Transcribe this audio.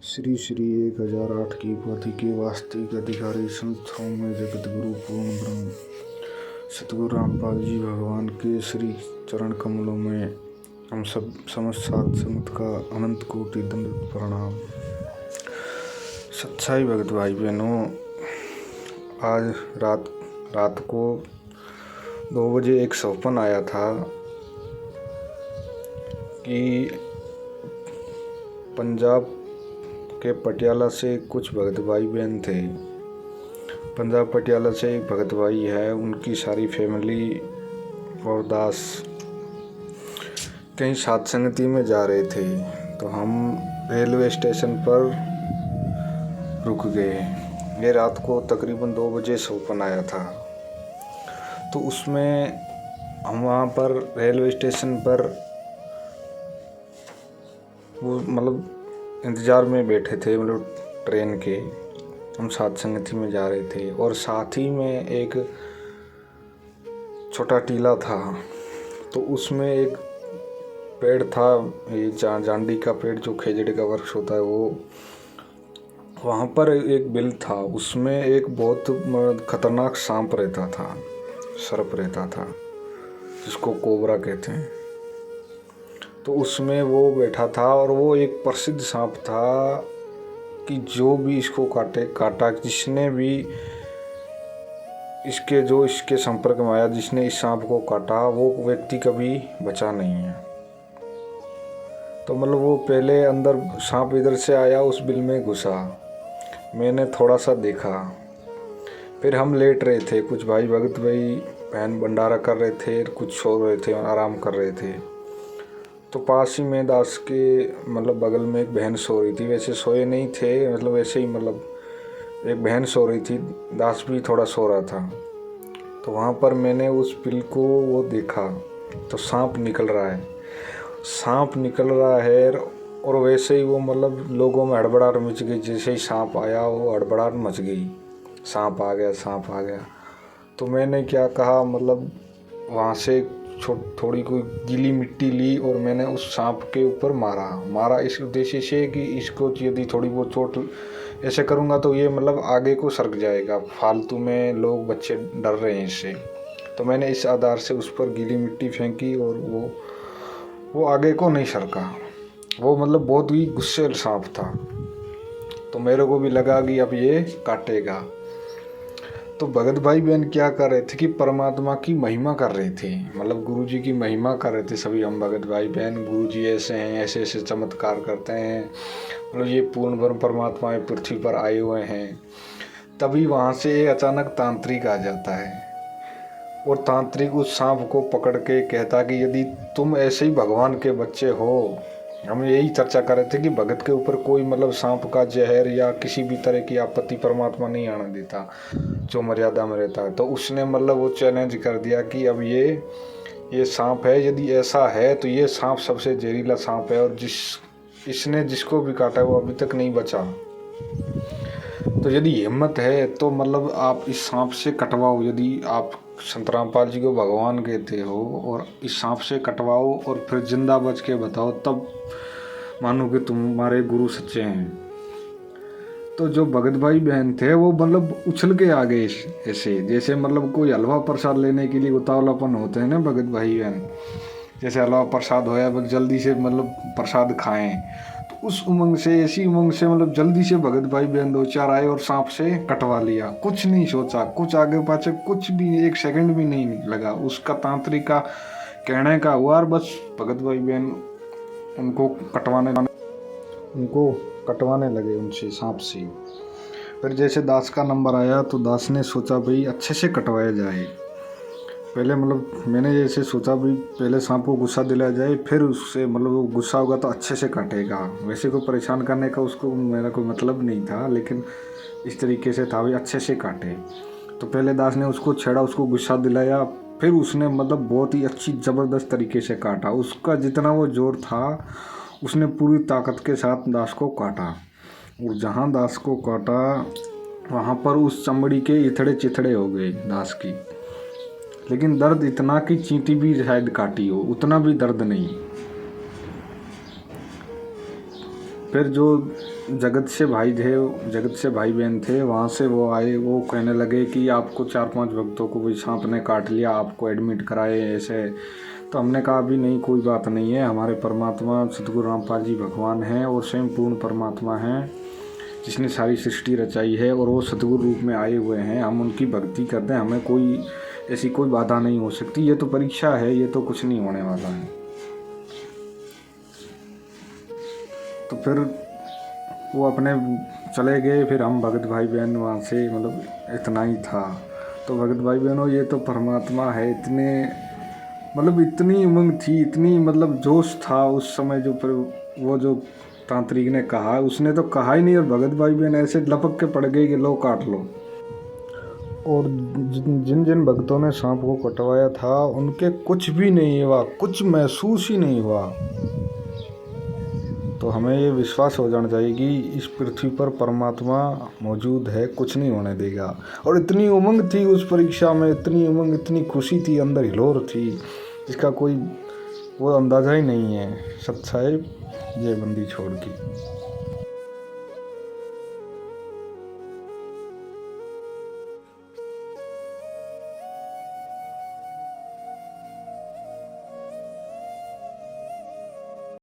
श्री श्री 1008 की उपाधि के वास्तविक अधिकारी संस्थाओं में जगत गुरु पूर्ण ब्रह्म सतगुरु रामपाल जी भगवान के श्री चरण कमलों में हम सब समस्त सात समुत का अनंत कोटि दंड प्रणाम। सच्चाई भगत भाई बहनों, आज रात को 2 बजे एक सपन आया था कि पंजाब के पटियाला से कुछ भगत भाई बहन थे। पंजाब पटियाला से एक भगत भाई है, उनकी सारी फैमिली और दास कहीं साथ संगति में जा रहे थे, तो हम रेलवे स्टेशन पर रुक गए। ये रात को तकरीबन 2 बजे सपन आया था। तो उसमें हम वहाँ पर रेलवे स्टेशन पर वो इंतज़ार में बैठे थे, ट्रेन के। हम साथ संगति में जा रहे थे और साथ ही में एक छोटा टीला था, तो उसमें एक पेड़ था, ये जांडी का पेड़ जो खेजड़े का वृक्ष होता है वो। वहाँ पर एक बिल था, उसमें एक बहुत खतरनाक सांप रहता था, सर्प रहता था, जिसको कोबरा कहते हैं। तो उसमें वो बैठा था और वो एक प्रसिद्ध सांप था कि जो भी इसको काटा, जिसने भी इसके संपर्क में आया, जिसने इस सांप को काटा, वो व्यक्ति कभी बचा नहीं है। तो वो पहले अंदर सांप इधर से आया, उस बिल में घुसा। मैंने थोड़ा सा देखा, फिर हम लेट रहे थे, कुछ भाई भगत भाई बहन भंडारा कर रहे थे, कुछ सो रहे थे, आराम कर रहे थे। तो पास ही में दास के बगल में एक बहन सो रही थी। वैसे सोए नहीं थे, वैसे ही एक बहन सो रही थी, दास भी थोड़ा सो रहा था। तो वहाँ पर मैंने उस बिल को वो देखा, तो सांप निकल रहा है और वैसे ही वो लोगों में हड़बड़ाहट मच गई। जैसे ही सांप आया वो हड़बड़ाहट मच गई, सांप आ गया। तो मैंने क्या कहा, वहाँ से थोड़ी कोई गीली मिट्टी ली और मैंने उस सांप के ऊपर मारा इस उद्देश्य से कि इसको यदि थोड़ी बहुत चोट ऐसे करूँगा तो ये आगे को सरक जाएगा, फालतू में लोग बच्चे डर रहे हैं इससे। तो मैंने इस आधार से उस पर गीली मिट्टी फेंकी और वो आगे को नहीं सरका। वो बहुत ही गुस्सेल सांप था। तो मेरे को भी लगा कि अब ये काटेगा। तो भगत भाई बहन क्या कर रहे थे कि परमात्मा की महिमा कर रहे थे, गुरु जी की महिमा कर रहे थे सभी हम भगत भाई बहन। गुरु जी ऐसे हैं, ऐसे ऐसे चमत्कार करते हैं, ये पूर्ण ब्रह्म परमात्मा पृथ्वी पर आए हुए हैं। तभी वहाँ से अचानक तांत्रिक आ जाता है और तांत्रिक उस सांप को पकड़ के कहता कि यदि तुम ऐसे ही भगवान के बच्चे हो, हम यही चर्चा कर रहे थे कि भगत के ऊपर कोई सांप का जहर या किसी भी तरह की आपत्ति परमात्मा नहीं आने देता, जो मर्यादा में रहता है। तो उसने वो चैलेंज कर दिया कि अब ये सांप है, यदि ऐसा है तो ये सांप सबसे जहरीला सांप है और इसने जिसको भी काटा वो अभी तक नहीं बचा। तो यदि हिम्मत है तो आप इस सांप से कटवाओ, यदि आप संत रामपाल जी को भगवान कहते हो, और इस सांप से कटवाओ और फिर जिंदा बच के बताओ, तब मानो कि तुम्हारे गुरु सच्चे हैं। तो जो भगत भाई बहन थे वो उछल के आ गए ऐसे, जैसे कोई हलवा प्रसाद लेने के लिए उतावलापन होते हैं ना भगत भाई बहन, जैसे हलवा प्रसाद होया जल्दी से प्रसाद खाएं। तो उस उमंग से, ऐसी उमंग से जल्दी से भगत भाई बहन 2-4 आए और सांप से कटवा लिया। कुछ नहीं सोचा, कुछ आगे पाछे कुछ भी, 1 सेकंड भी नहीं लगा। उसका तांत्रिक का कहने का हुआ और बस भगत भाई बहन उनको कटवाने लगे उनसे, सांप से। फिर जैसे दास का नंबर आया तो दास ने सोचा भाई अच्छे से कटवाया जाए। पहले मैंने जैसे सोचा भाई पहले सांप को गुस्सा दिलाया जाए, फिर उससे वो गुस्सा होगा तो अच्छे से काटेगा। वैसे कोई परेशान करने का उसको मेरा कोई मतलब नहीं था, लेकिन इस तरीके से था भाई अच्छे से काटे। तो पहले दास ने उसको छेड़ा, उसको गुस्सा दिलाया, फिर उसने बहुत ही अच्छी ज़बरदस्त तरीके से काटा। उसका जितना वो जोर था उसने पूरी ताकत के साथ दास को काटा, और जहाँ दास को काटा वहाँ पर उस चमड़ी के इथड़े चिथड़े हो गए दास की। लेकिन दर्द इतना कि चींटी भी शायद काटी हो, उतना भी दर्द नहीं। फिर जो जगत से भाई बहन थे वहाँ से वो आए, वो कहने लगे कि आपको 4-5 भक्तों को कोई सांप ने काट लिया, आपको एडमिट कराए ऐसे। तो हमने कहा अभी नहीं, कोई बात नहीं है, हमारे परमात्मा सतगुरु रामपाल जी भगवान हैं और स्वयं पूर्ण परमात्मा हैं जिसने सारी सृष्टि रचाई है और वो सतगुरु रूप में आए हुए हैं, हम उनकी भक्ति करते हैं, हमें कोई ऐसी कोई बाधा नहीं हो सकती, ये तो परीक्षा है, ये तो कुछ नहीं होने वाला है। तो फिर वो अपने चले गए। फिर हम भगत भाई बहन वहाँ से मतलब इतना ही था। तो भगत भाई बहनों, ये तो परमात्मा है, इतने मतलब इतनी उमंग थी, इतनी मतलब जोश था उस समय। जो पर वो जो तांत्रिक ने कहा, उसने तो कहा ही नहीं और भगत भाई बहन ऐसे लपक के पड़ गए कि लो काट लो। और जिन जिन भक्तों ने सांप को कटवाया था उनके कुछ भी नहीं हुआ, कुछ महसूस ही नहीं हुआ। तो हमें ये विश्वास हो जाना चाहिए कि इस पृथ्वी पर परमात्मा मौजूद है, कुछ नहीं होने देगा। और इतनी उमंग थी उस परीक्षा में, इतनी उमंग, इतनी खुशी थी, अंदर हिलोर थी, जिसका कोई वो अंदाज़ा ही नहीं है। सत साहिब, जय बंदी छोड़ की।